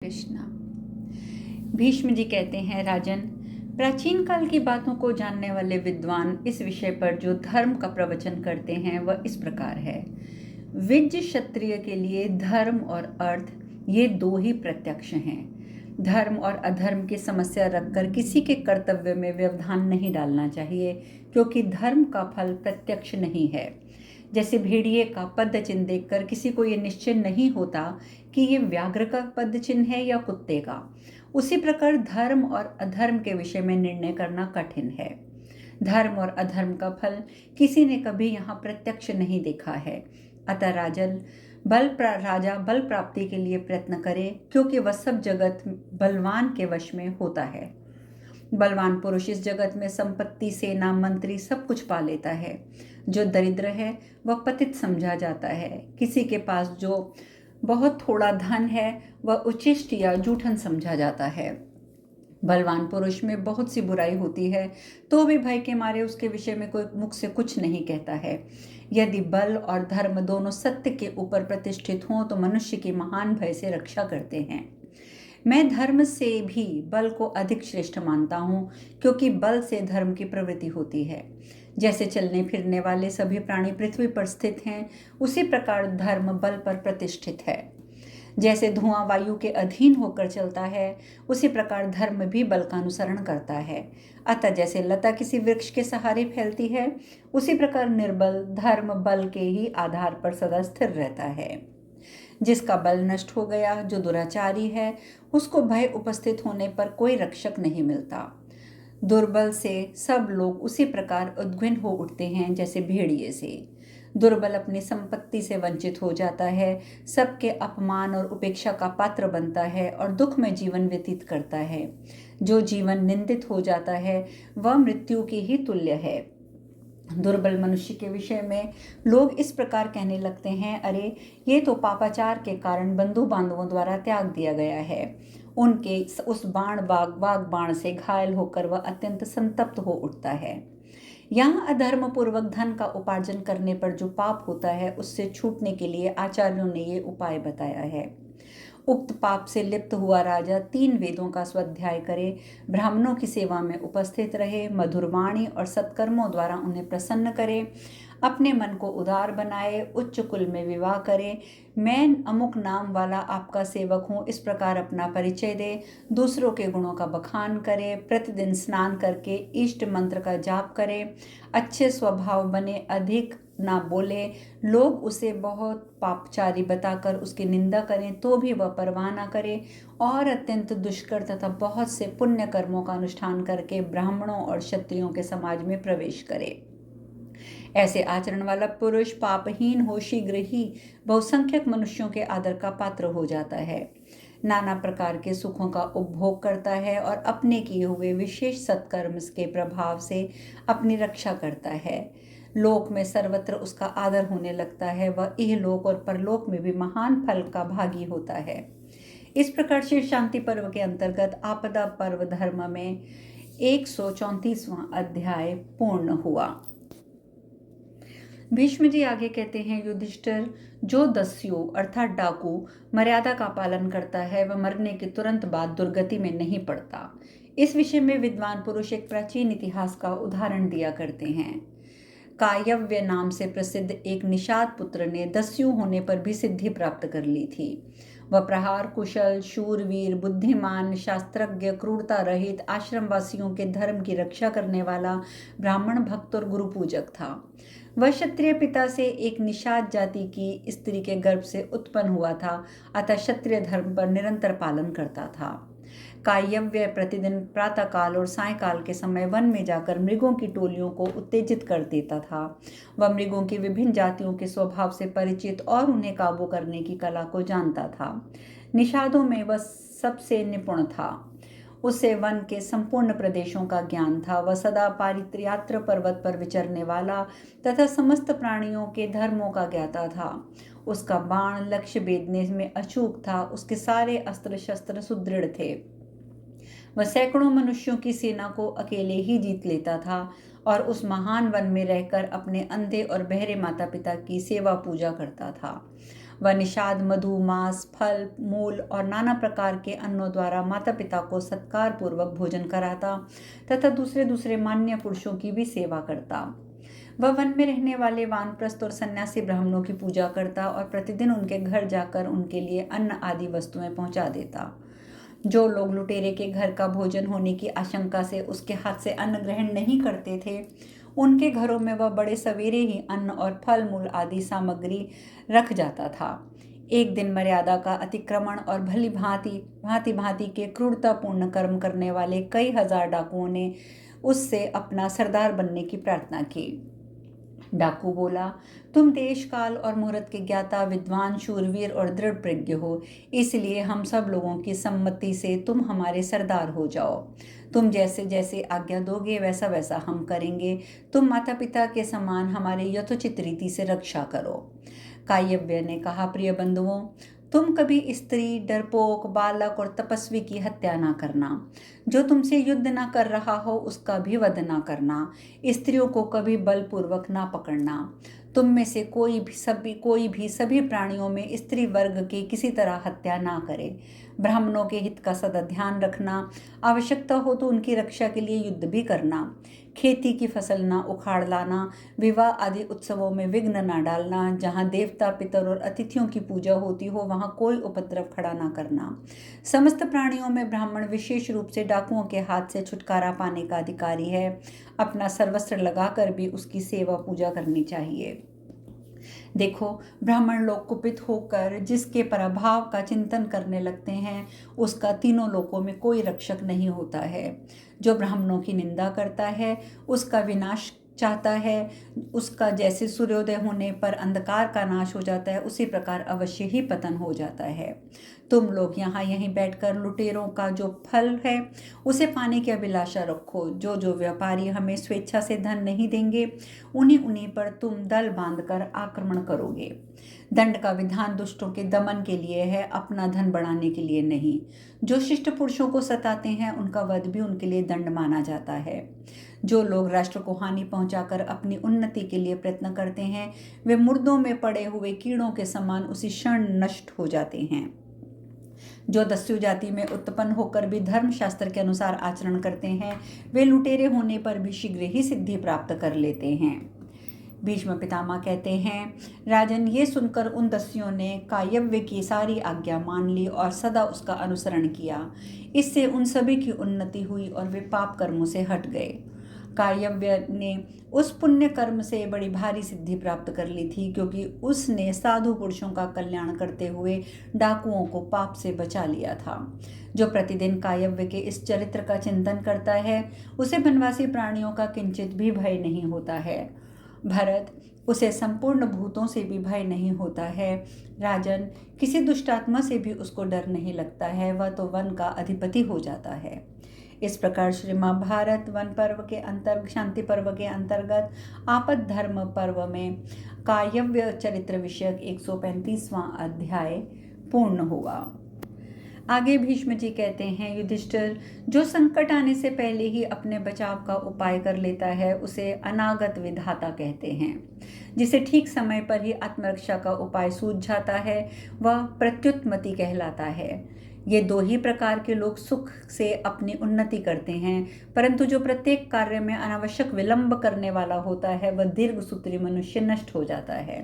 कृष्णा। भीष्म जी कहते हैं, राजन, प्राचीन काल की बातों को जानने वाले विद्वान इस विषय पर जो धर्म का प्रवचन करते हैं वह इस प्रकार है। विज्ञ क्षत्रिय के लिए धर्म और अर्थ ये दो ही प्रत्यक्ष हैं। धर्म और अधर्म की समस्या रखकर किसी के कर्तव्य में व्यवधान नहीं डालना चाहिए, क्योंकि धर्म का फल प्रत्यक्ष नहीं है। जैसे भेड़िए का पद चिन्ह देखकर किसी को ये निश्चय नहीं होता कि ये व्याघ्र का पद चिन्ह है या कुत्ते का, उसी प्रकार धर्म और अधर्म के विषय में निर्णय करना कठिन है। धर्म और अधर्म का फल किसी ने कभी यहाँ प्रत्यक्ष नहीं देखा है। अतः राजा बल प्राप्ति के लिए प्रयत्न करे, क्योंकि वह सब जगत बलवान के वश में होता है। बलवान पुरुष इस जगत में संपत्ति, सेना, मंत्री सब कुछ पा लेता है। जो दरिद्र है वह पतित समझा जाता है। किसी के पास जो बहुत थोड़ा धन है वह उच्छिष्ट या जूठन समझा जाता है। बलवान पुरुष में बहुत सी बुराई होती है, तो भी भय के मारे उसके विषय में कोई मुख से कुछ नहीं कहता है। यदि बल और धर्म दोनों सत्य के ऊपर प्रतिष्ठित हों तो मनुष्य की महान भय से रक्षा करते हैं। मैं धर्म से भी बल को अधिक श्रेष्ठ मानता हूँ, क्योंकि बल से धर्म की प्रवृत्ति होती है। जैसे चलने फिरने वाले सभी प्राणी पृथ्वी पर स्थित हैं, उसी प्रकार धर्म बल पर प्रतिष्ठित है। जैसे धुआं वायु के अधीन होकर चलता है, उसी प्रकार धर्म भी बल का अनुसरण करता है। अतः जैसे लता किसी वृक्ष के सहारे फैलती है, उसी प्रकार निर्बल धर्म बल के ही आधार पर सदा स्थिर रहता है। जिसका बल नष्ट हो गया, जो दुराचारी है, उसको भय उपस्थित होने पर कोई रक्षक नहीं मिलता। दुर्बल से सब लोग उसी प्रकार उद्विग्न हो उठते हैं जैसे भेड़िए से। दुर्बल अपनी संपत्ति से वंचित हो जाता है, सबके अपमान और उपेक्षा का पात्र बनता है और दुख में जीवन व्यतीत करता है। जो जीवन निंदित हो जाता है वह मृत्यु की ही तुल्य है। दुर्बल मनुष्य के विषय में लोग इस प्रकार कहने लगते हैं, अरे ये तो पापाचार के कारण बंधु बांधवों द्वारा त्याग दिया गया है। उनके उस वाग बाण से घायल होकर वह अत्यंत संतप्त हो उठता है। यहाँ अधर्म पूर्वक धन का उपार्जन करने पर जो पाप होता है, उससे छूटने के लिए आचार्यों ने ये उपाय बताया है। उक्त पाप से लिप्त हुआ राजा 3 वेदों का स्वाध्याय करे, ब्राह्मणों की सेवा में उपस्थित रहे, मधुर वाणी और सत्कर्मों द्वारा उन्हें प्रसन्न करे, अपने मन को उदार बनाए, उच्च कुल में विवाह करे, मैं अमुक नाम वाला आपका सेवक हूँ इस प्रकार अपना परिचय दे, दूसरों के गुणों का बखान करे, प्रतिदिन स्नान करके इष्ट मंत्र का जाप करे, अच्छे स्वभाव बने, अधिक ना बोले, लोग उसे बहुत पापचारी बताकर उसकी निंदा करें तो भी वह परवाह ना करे, और अत्यंत दुष्कर तथा बहुत से पुण्य कर्मों का अनुष्ठान करके ब्राह्मणों और क्षत्रियों के समाज में प्रवेश करे। ऐसे आचरण वाला पुरुष पापहीन हो शीघ्र ही बहुसंख्यक मनुष्यों के आदर का पात्र हो जाता है, नाना प्रकार के सुखों का उपभोग करता है और अपने किए हुए विशेष सत्कर्म के प्रभाव से अपनी रक्षा करता है। लोक में सर्वत्र उसका आदर होने लगता है, वह इहलोक और परलोक में भी महान फल का भागी होता है। इस प्रकार से शांति पर्व के अंतर्गत आपदा पर्व धर्म में 134वां अध्याय पूर्ण हुआ। भीष्म जी आगे कहते हैं, युधिष्ठिर, जो दस्यु अर्थात डाकू मर्यादा का पालन करता है वह मरने के तुरंत बाद दुर्गति में नहीं पड़ता। इस विषय में विद्वान पुरुष एक प्राचीन इतिहास का उदाहरण दिया करते हैं। कायव्य नाम से प्रसिद्ध एक निषाद पुत्र ने दस्यु होने पर भी सिद्धि प्राप्त कर ली थी। वह प्रहार कुशल, शूरवीर, बुद्धिमान, शास्त्रज्ञ, क्रूरता रहित, आश्रमवासियों के धर्म की रक्षा करने वाला ब्राह्मण भक्त और गुरु पूजक था। वह क्षत्रिय पिता से एक निषाद जाति की स्त्री के गर्भ से उत्पन्न हुआ था, अतः क्षत्रिय धर्म पर निरंतर पालन करता था। कायव्य प्रतिदिन प्रातःकाल और सायंकाल के समय वन में जाकर मृगों की टोलियों को उत्तेजित कर देता था। वह मृगों की विभिन्न जातियों के स्वभाव से परिचित और उन्हें काबू करने की कला को जानता था। निषादों में वह सबसे निपुण था। उसे वन के संपूर्ण प्रदेशों का ज्ञान था। वह सदा पारित्र्यात्र पर्वत पर विचरने वाला तथा समस्त प्राणियों के धर्मों का ज्ञाता था। उसका बाण लक्ष्य भेदने में अचूक था। उसके सारे अस्त्र शस्त्र सुदृढ़ थे। वह सैकड़ों मनुष्यों की सेना को अकेले ही जीत लेता था और उस महान वन में रहकर अपने अंधे और बहरे माता पिता की सेवा पूजा करता था। वह निषाद, मधु, मांस, फल, मूल और नाना प्रकार के अन्नों द्वारा माता पिता को सत्कार पूर्वक भोजन कराता तथा दूसरे दूसरे मान्य पुरुषों की भी सेवा करता। वह वन में रहने वाले वानप्रस्थ और सन्यासी ब्राह्मणों की पूजा करता और प्रतिदिन उनके घर जाकर उनके लिए अन्न आदि वस्तुएं पहुंचा देता। जो लोग लुटेरे के घर का भोजन होने की आशंका से उसके हाथ से अन्न ग्रहण नहीं करते थे, उनके घरों में वह बड़े सवेरे ही अन्न और फल मूल आदि सामग्री रख जाता था। एक दिन मर्यादा का अतिक्रमण और भली भांति भांति के क्रूरतापूर्ण कर्म करने वाले कई हजार डाकुओं ने उससे अपना सरदार बनने की प्रार्थना की। डाकू बोला, तुम देश काल और मुहूर्त के ज्ञाता, विद्वान, शूरवीर और दृढ़ प्रज्ञ हो, इसलिए हम सब लोगों की सम्मति से तुम हमारे सरदार हो जाओ। तुम जैसे जैसे आज्ञा दोगे वैसा वैसा हम करेंगे। तुम माता पिता के समान हमारे यथोचित रीति से रक्षा करो। कायव्य ने कहा, प्रिय बंधुओं, तुम कभी स्त्री, डरपोक, बालक और तपस्वी की हत्या ना करना। जो तुमसे युद्ध ना कर रहा हो उसका भी वध ना करना। स्त्रियों को कभी बलपूर्वक ना पकड़ना। तुम में से कोई भी सभी प्राणियों में स्त्री वर्ग की किसी तरह हत्या ना करे। ब्राह्मणों के हित का सदा ध्यान रखना। आवश्यकता हो तो उनकी रक्षा के लिए युद्ध भी करना। खेती की फसल ना उखाड़ लाना। विवाह आदि उत्सवों में विघ्न ना डालना। जहाँ देवता, पितर और अतिथियों की पूजा होती हो वहाँ कोई उपद्रव खड़ा ना करना। समस्त प्राणियों में ब्राह्मण विशेष रूप से डाकुओं के हाथ से छुटकारा पाने का अधिकारी है। अपना सर्वस्व लगाकर भी उसकी सेवा पूजा करनी चाहिए। देखो, ब्राह्मण लोग कुपित होकर जिसके पराभाव का चिंतन करने लगते हैं उसका तीनों लोकों में कोई रक्षक नहीं होता है। जो ब्राह्मणों की निंदा करता है उसका विनाश चाहता है, उसका जैसे सूर्योदय होने पर अंधकार का नाश हो जाता है उसी प्रकार अवश्य ही पतन हो जाता है। तुम लोग यहाँ यहीं बैठकर लुटेरों का जो फल है उसे पाने की अभिलाषा रखो। जो जो व्यापारी हमें स्वेच्छा से धन नहीं देंगे उन्हीं पर तुम दल बांधकर आक्रमण करोगे। दंड का विधान दुष्टों के दमन के लिए है, अपना धन बढ़ाने के लिए नहीं। जो शिष्ट पुरुषों को सताते हैं उनका वध भी उनके लिए दंड माना जाता है। जो लोग राष्ट्र को हानि पहुंचाकर अपनी उन्नति के लिए प्रयत्न करते हैं वे मुर्दों में पड़े हुए कीड़ों के समान उसी क्षण नष्ट हो जाते हैं। जो दस्यु जाति में उत्पन्न होकर भी धर्मशास्त्र के अनुसार आचरण करते हैं वे लुटेरे होने पर भी शीघ्र ही सिद्धि प्राप्त कर लेते हैं। भीष्म पितामह कहते हैं, राजन, ये सुनकर उन दस्युओं ने कायव्य की सारी आज्ञा मान ली और सदा उसका अनुसरण किया। इससे उन सभी की उन्नति हुई और वे पाप कर्मों से हट गए। कायव्य ने उस पुण्य कर्म से बड़ी भारी सिद्धि प्राप्त कर ली थी क्योंकि उसने साधु पुरुषों का कल्याण करते हुए डाकुओं को पाप से बचा लिया था। जो प्रतिदिन कायव्य के इस चरित्र का चिंतन करता है उसे वनवासी प्राणियों का किंचित भी भय नहीं होता है। भरत, उसे संपूर्ण भूतों से भी भय नहीं होता है। राजन, किसी दुष्टात्मा से भी उसको डर नहीं लगता है, वह तो वन का अधिपति हो जाता है। इस प्रकार श्री महाभारत वन पर्व के अंतर्गत, शांति पर्व के अंतर्गत आपद धर्म पर्व में कायव्य चरित्र विषयक 135वां अध्याय पूर्ण हुआ। आगे भीष्म जी कहते हैं, युधिष्ठिर, जो संकट आने से पहले ही अपने बचाव का उपाय कर लेता है उसे अनागत विधाता कहते हैं। जिसे ठीक समय पर ही आत्मरक्षा का उपाय सूझ जाता है वह प्रत्युत्मति कहलाता है। ये दो ही प्रकार के लोग सुख से अपनी उन्नति करते हैं, परंतु जो प्रत्येक कार्य में अनावश्यक विलंब करने वाला होता है वह दीर्घसूत्री मनुष्य नष्ट हो जाता है।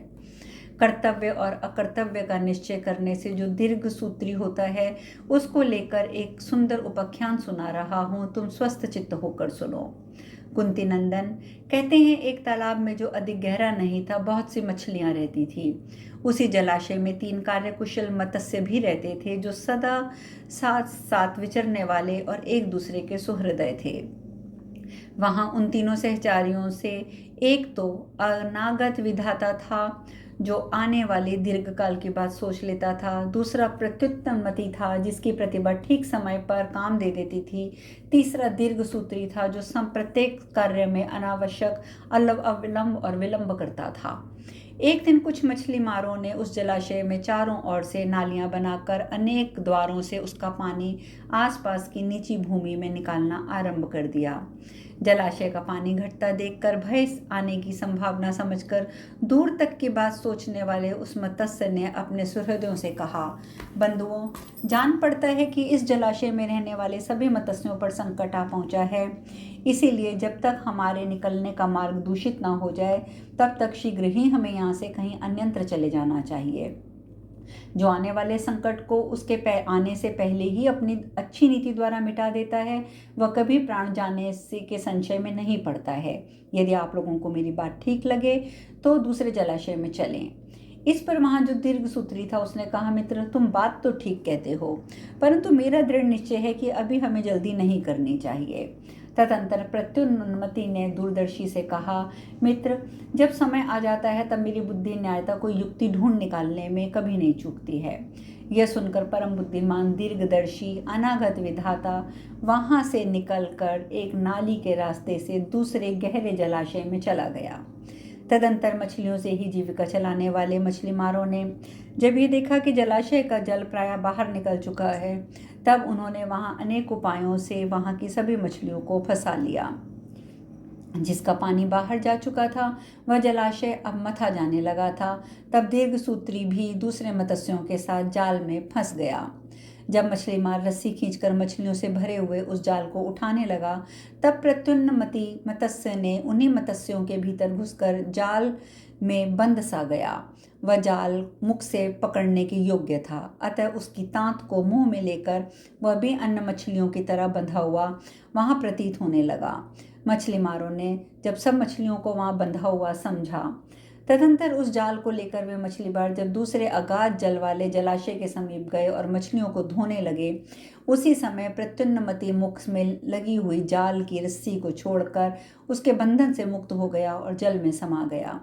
कर्तव्य और अकर्तव्य का निश्चय करने से जो दीर्घसूत्री होता है उसको लेकर एक सुंदर उपाख्यान सुना रहा हूँ, तुम स्वस्थ चित्त होकर सुनो। कुंती नंदन कहते हैं, एक तालाब में जो अधिक गहरा नहीं था बहुत सी मछलियां रहती थी। उसी जलाशय में 3 कार्यकुशल मत्स्य भी रहते थे जो सदा साथ साथ विचरने वाले और एक दूसरे के सुहृदय थे। वहां उन तीनों सहचारियों से एक तो अनागत विधाता था जो आने वाले दीर्घकाल की बात सोच लेता था। दूसरा प्रत्युत्तमति था जिसकी प्रतिभा ठीक समय पर काम दे देती थी। तीसरा दीर्घसूत्री था जो प्रत्येक कार्य में अनावश्यक अविलंब और विलंब करता था। एक दिन कुछ मछली मारों ने उस जलाशय में चारों ओर से नालियां बनाकर अनेक द्वारों से उसका पानी आसपास की नीची भूमि में निकालना आरंभ कर दिया। जलाशय का पानी घटता देखकर भय आने की संभावना समझकर दूर तक की बात सोचने वाले उस मत्स्य ने अपने सुहृदों से कहा, बंधुओं, जान पड़ता है कि इस जलाशय में रहने वाले सभी मत्स्यों पर संकट आ पहुंचा है। इसीलिए जब तक हमारे निकलने का मार्ग दूषित ना हो जाए, तब तक शीघ्र ही हमें यहाँ से कहीं अन्यत्र चले जाना चाहिए। जो आने वाले संकट को उसके आने से पहले ही अपनी अच्छी नीति द्वारा मिटा देता है, वह कभी प्राण जाने से के संशय में नहीं पड़ता है। यदि आप लोगों को मेरी बात ठीक लगे तो दूसरे जलाशय में चलें। इस पर वहां जो दीर्घसूत्री था उसने कहा, मित्र, तुम बात तो ठीक कहते हो, परंतु मेरा दृढ़ निश्चय है कि अभी हमें जल्दी नहीं करनी चाहिए। तदंतर प्रत्युन्नति ने दूरदर्शी से कहा, मित्र, जब समय आ जाता है तब मेरी बुद्धि न्यायता को युक्ति ढूंढ निकालने में कभी नहीं चूकती है। यह सुनकर परम बुद्धिमान दीर्घदर्शी अनागत विधाता वहां से निकलकर एक नाली के रास्ते से दूसरे गहरे जलाशय में चला गया। तदंतर मछलियों से ही जीविका चलाने वाले मछली मारों ने जब ये देखा कि जलाशय का जल प्रायः बाहर निकल चुका है, तब उन्होंने वहां अनेक उपायों से वहां की सभी मछलियों को फंसा लिया। जिसका पानी बाहर जा चुका था वह जलाशय अब मथा जाने लगा था। तब दीर्घसूत्री भी दूसरे मत्स्यों के साथ जाल में फंस गया। जब मछली मार रस्सी खींचकर मछलियों से भरे हुए उस जाल को उठाने लगा, तब प्रत्युन्नति मत्स्य ने उन्हीं मत्स्यों के भीतर घुसकर जाल में बंद सा गया। वह जाल मुख से पकड़ने के योग्य था, अतः उसकी तांत को मुंह में लेकर वह भी अन्य मछलियों की तरह बंधा हुआ वहां प्रतीत होने लगा। मछली मारों ने जब सब मछलियों को वहां बंधा हुआ समझा, तदंतर उस जाल को लेकर वे मछली बार जब दूसरे अगाध जल वाले जलाशय के समीप गए और मछलियों को धोने लगे, उसी समय प्रत्युन्नति मुख में लगी हुई जाल की रस्सी को छोड़कर उसके बंधन से मुक्त हो गया और जल में समा गया।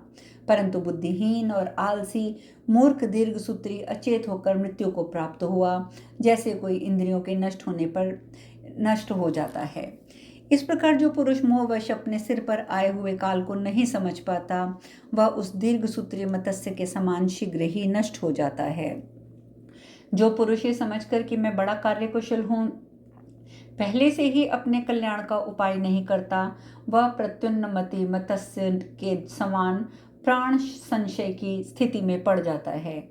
परंतु बुद्धिहीन और आलसी मूर्ख दीर्घसूत्री अचेत होकर मृत्यु को प्राप्त हुआ, जैसे कोई इंद्रियों के नष्ट होने पर नष्ट हो जाता है। इस प्रकार जो पुरुष मोहवश अपने सिर पर आए हुए काल को नहीं समझ पाता, वह उस दीर्घसूत्री मत्स्य के समान शीघ्र ही नष्ट हो जाता है। जो पुरुष ये समझकर कि मैं बड़ा कार्यकुशल हूँ, पहले से ही अपने कल्याण का उपाय नहीं करता, वह प्रत्युन्नति मत्स्य के समान प्राण संशय की स्थिति में पड़ जाता है।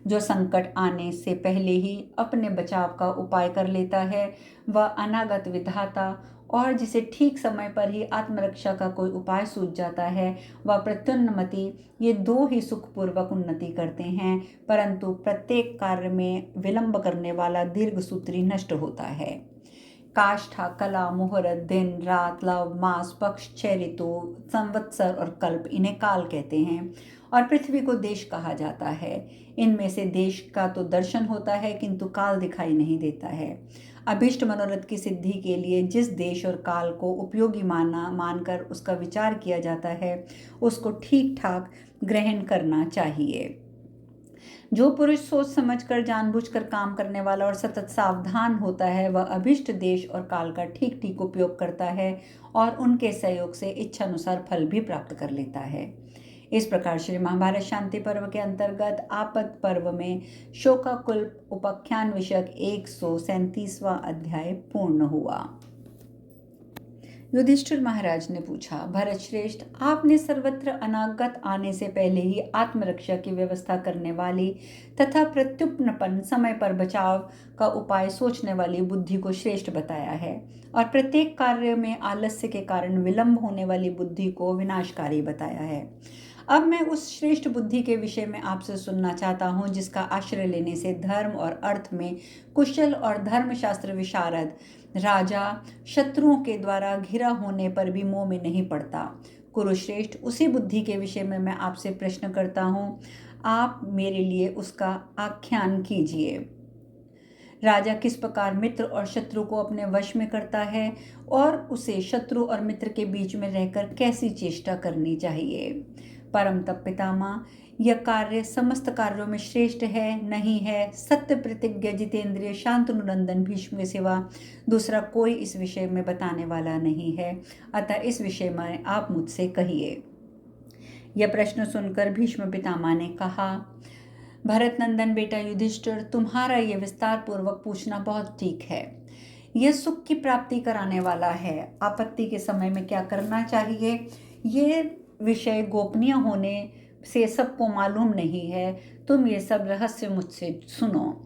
जो संकट आने से पहले ही अपने बचाव का उपाय कर लेता है, वह अनागत विधाता और जिसे ठीक समय पर ही आत्मरक्षा का कोई उपाय सूझ जाता है, वह प्रत्युन्नति, ये दो ही सुखपूर्वक उन्नति करते हैं, परंतु प्रत्येक कार्य में विलंब करने वाला दीर्घसूत्री नष्ट होता है। काष्ठा, कला, मुहूर्त, दिन, रात, लव, मास, पक्ष, 6 ऋतु, संवत्सर और कल्प, इन्हें काल कहते हैं, और पृथ्वी को देश कहा जाता है। इनमें से देश का तो दर्शन होता है, किंतु काल दिखाई नहीं देता है। अभीष्ट मनोरथ की सिद्धि के लिए जिस देश और काल को उपयोगी मानकर उसका विचार किया जाता है, उसको ठीक ठाक ग्रहण करना चाहिए। जो पुरुष सोच समझकर जानबूझकर काम करने वाला और सतत सावधान होता है, वह अभिष्ट देश और काल का ठीक ठीक उपयोग करता है और उनके सहयोग से इच्छानुसार फल भी प्राप्त कर लेता है। इस प्रकार श्री महाभारत शांति पर्व के अंतर्गत आपद पर्व में शोकाकुल उपाख्यान विषयक 137वां अध्याय पूर्ण हुआ। युधिष्ठिर महाराज ने पूछा, भरत श्रेष्ठ, आपने सर्वत्र अनागत आने से पहले ही आत्मरक्षा की व्यवस्था करने वाली तथा प्रत्युपन समय पर बचाव का उपाय सोचने वाली बुद्धि को श्रेष्ठ बताया है, और प्रत्येक कार्य में आलस्य के कारण विलंब होने वाली बुद्धि को विनाशकारी बताया है। अब मैं उस श्रेष्ठ बुद्धि के विषय में आपसे सुनना चाहता हूँ, जिसका आश्रय लेने से धर्म और अर्थ में कुशल और धर्मशास्त्र विशारद राजा शत्रुओं के द्वारा घिरा होने पर भी मोह में नहीं पड़ता। कुरुश्रेष्ठ, उसी बुद्धि के विषय में मैं आपसे प्रश्न करता हूँ, आप मेरे लिए उसका आख्यान कीजिए। राजा किस प्रकार मित्र और शत्रु को अपने वश में करता है, और उसे शत्रु और मित्र के बीच में रहकर कैसी चेष्टा करनी चाहिए। परम तप पितामह, यह कार्य समस्त कार्यों में श्रेष्ठ है, नहीं है। सत्य प्रतिज्ञ जितेंद्रिय शांतनुनंदन भीष्म के सिवा दूसरा कोई इस विषय में बताने वाला नहीं है, अतः इस विषय में आप मुझसे कहिए। यह प्रश्न सुनकर भीष्म पितामह ने कहा, भरत नंदन बेटा युधिष्ठिर, तुम्हारा यह विस्तार पूर्वक पूछना बहुत ठीक है। यह सुख की प्राप्ति कराने वाला है। आपत्ति के समय में क्या करना चाहिए, ये विषय गोपनीय होने से सबको मालूम नहीं है। तुम ये सब रहस्य मुझसे सुनो।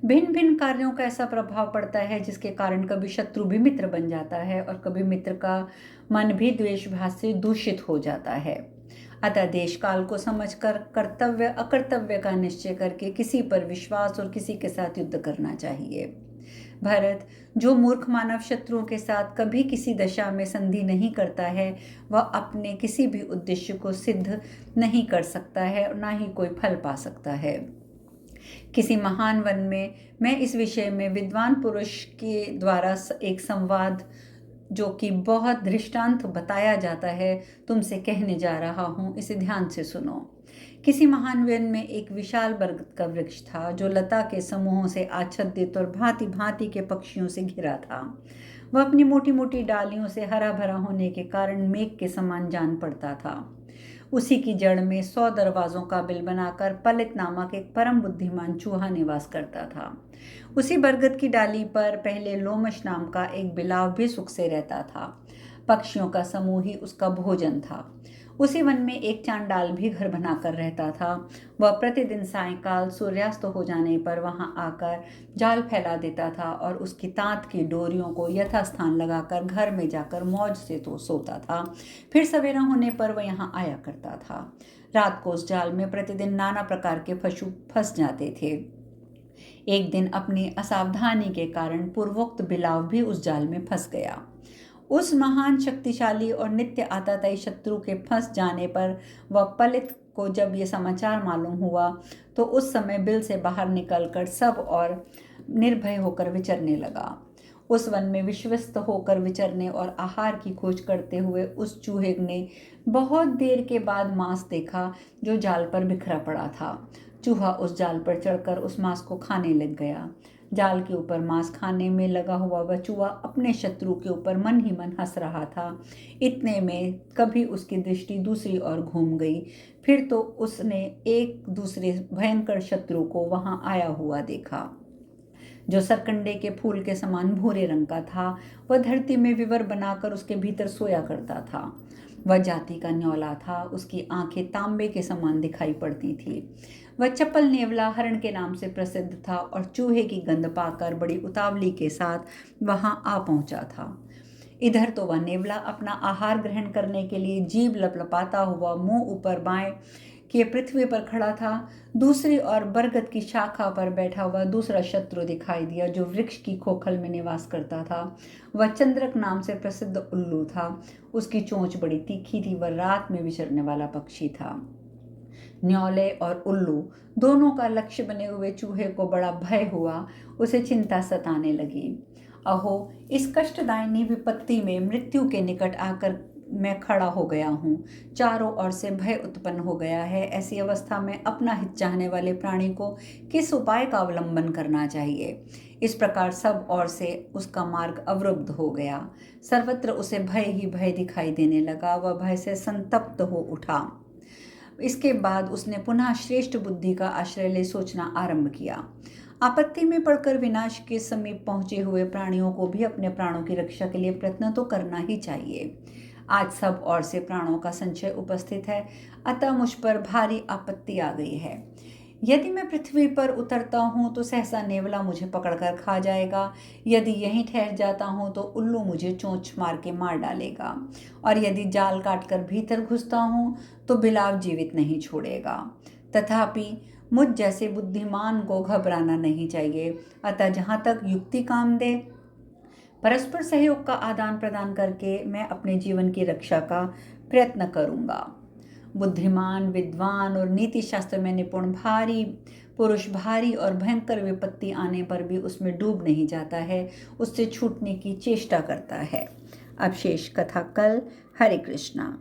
भिन्न भिन्न कार्यों का ऐसा प्रभाव पड़ता है जिसके कारण कभी शत्रु भी मित्र बन जाता है और कभी मित्र का मन भी द्वेष भाव से दूषित हो जाता है। अतः देश काल को समझकर कर्तव्य अकर्तव्य का निश्चय करके किसी पर विश्वास और किसी के साथ युद्ध करना चाहिए। भरत, जो मूर्ख मानव शत्रुओं के साथ कभी किसी दशा में संधि नहीं करता है, वह अपने किसी भी उद्देश्य को सिद्ध नहीं कर सकता है और ना ही कोई फल पा सकता है। किसी महान वन में मैं इस विषय में विद्वान पुरुष के द्वारा एक संवाद जो कि बहुत दृष्टांत बताया जाता है तुमसे कहने जा रहा हूँ, इसे ध्यान से सुनो। किसी महान वन में एक विशाल बरगद का वृक्ष था जो लता के समूहों से आच्छादित और भांति भांति के पक्षियों से घिरा था। वह अपनी मोटी मोटी डालियों से हरा भरा होने के कारण मेघ के समान जान पड़ता था। उसी की जड़ में 100 दरवाजों का बिल बनाकर पलित नामक एक परम बुद्धिमान चूहा निवास करता था। उसी बरगद की डाली पर पहले लोमश नाम का एक बिलाव भी सुख से रहता था। पक्षियों का समूह ही उसका भोजन था। उसी वन में एक चांडाल भी घर बनाकर रहता था। वह प्रतिदिन सायंकाल सूर्यास्त हो जाने पर वहां आकर जाल फैला देता था और उसकी तांत की डोरियों को यथास्थान लगाकर घर में जाकर मौज से तो सोता था। फिर सवेरा होने पर वह यहाँ आया करता था। रात को उस जाल में प्रतिदिन नाना प्रकार के पशु फंस जाते थे। एक दिन अपनी असावधानी के कारण पूर्वोक्त बिलाव भी उस जाल में फंस गया। उस महान शक्तिशाली और नित्य आताताई शत्रु के फंस जाने पर वह पलित को जब ये समाचार मालूम हुआ तो उस समय बिल से बाहर निकलकर सब और निर्भय होकर विचरने लगा। उस वन में विश्वस्त होकर विचरने और आहार की खोज करते हुए उस चूहे ने बहुत देर के बाद मांस देखा जो जाल पर बिखरा पड़ा था। चूहा उस जाल पर चढ़कर उस मांस को खाने लग गया। जाल के ऊपर मांस खाने में लगा हुआ वह चूहा अपने शत्रु के ऊपर मन ही मन हंस रहा था। इतने में कभी उसकी दृष्टि दूसरी ओर घूम गई। फिर तो उसने एक दूसरे भयंकर शत्रु को वहां आया हुआ देखा जो सरकंडे के फूल के समान भूरे रंग का था। वह धरती में विवर बनाकर उसके भीतर सोया करता था। वह जाति का न्योला था। उसकी आंखें तांबे के समान दिखाई पड़ती थी। वह चपल नेवला हरण के नाम से प्रसिद्ध था और चूहे की गंध पाकर बड़ी उतावली के साथ वहां आ पहुंचा था। इधर तो वह नेवला अपना आहार ग्रहण करने के लिए जीभ लपलपाता हुआ मुंह ऊपर बाएं के पृथ्वी पर खड़ा था। दूसरी ओर बरगद की शाखा पर बैठा हुआ दूसरा शत्रु दिखाई दिया जो वृक्ष की खोखल में निवास करता था। वह चंद्रक नाम से प्रसिद्ध उल्लू था। उसकी चोंच बड़ी तीखी थी। वह रात में विचरने वाला पक्षी था। न्योले और उल्लू दोनों का लक्ष्य बने हुए चूहे को बड़ा भय हुआ। उसे चिंता सताने लगी। अहो, इस कष्टदायिनी विपत्ति में मृत्यु के निकट आकर मैं खड़ा हो गया हूँ। चारों ओर से भय उत्पन्न हो गया है। ऐसी अवस्था में अपना हित चाहने वाले प्राणी को किस उपाय का अवलंबन करना चाहिए। इस प्रकार सब ओर से उसका मार्ग अवरुद्ध हो गया। सर्वत्र उसे भय ही भय दिखाई देने लगा। वह भय से संतप्त हो उठा। इसके बाद उसने पुनः श्रेष्ठ बुद्धि का आश्रय ले सोचना आरंभ किया। आपत्ति में पड़कर विनाश के समीप पहुंचे हुए प्राणियों को भी अपने प्राणों की रक्षा के लिए प्रयत्न तो करना ही चाहिए। आज सब ओर से प्राणों का संचय उपस्थित है, अतः मुझ पर भारी आपत्ति आ गई है। यदि मैं पृथ्वी पर उतरता हूँ तो सहसा नेवला मुझे पकड़कर खा जाएगा। यदि यहीं ठहर जाता हूँ तो उल्लू मुझे चोंच मार के मार डालेगा। और यदि जाल काटकर भीतर घुसता हूँ तो बिलाव जीवित नहीं छोड़ेगा। तथापि मुझ जैसे बुद्धिमान को घबराना नहीं चाहिए। अतः जहाँ तक युक्ति काम दे, परस्पर सहयोग का आदान प्रदान करके मैं अपने जीवन की रक्षा का प्रयत्न करूँगा। बुद्धिमान, विद्वान और नीति शास्त्र में निपुण भारी पुरुष भारी और भयंकर विपत्ति आने पर भी उसमें डूब नहीं जाता है, उससे छूटने की चेष्टा करता है। अब शेष कथा कल। हरे कृष्णा।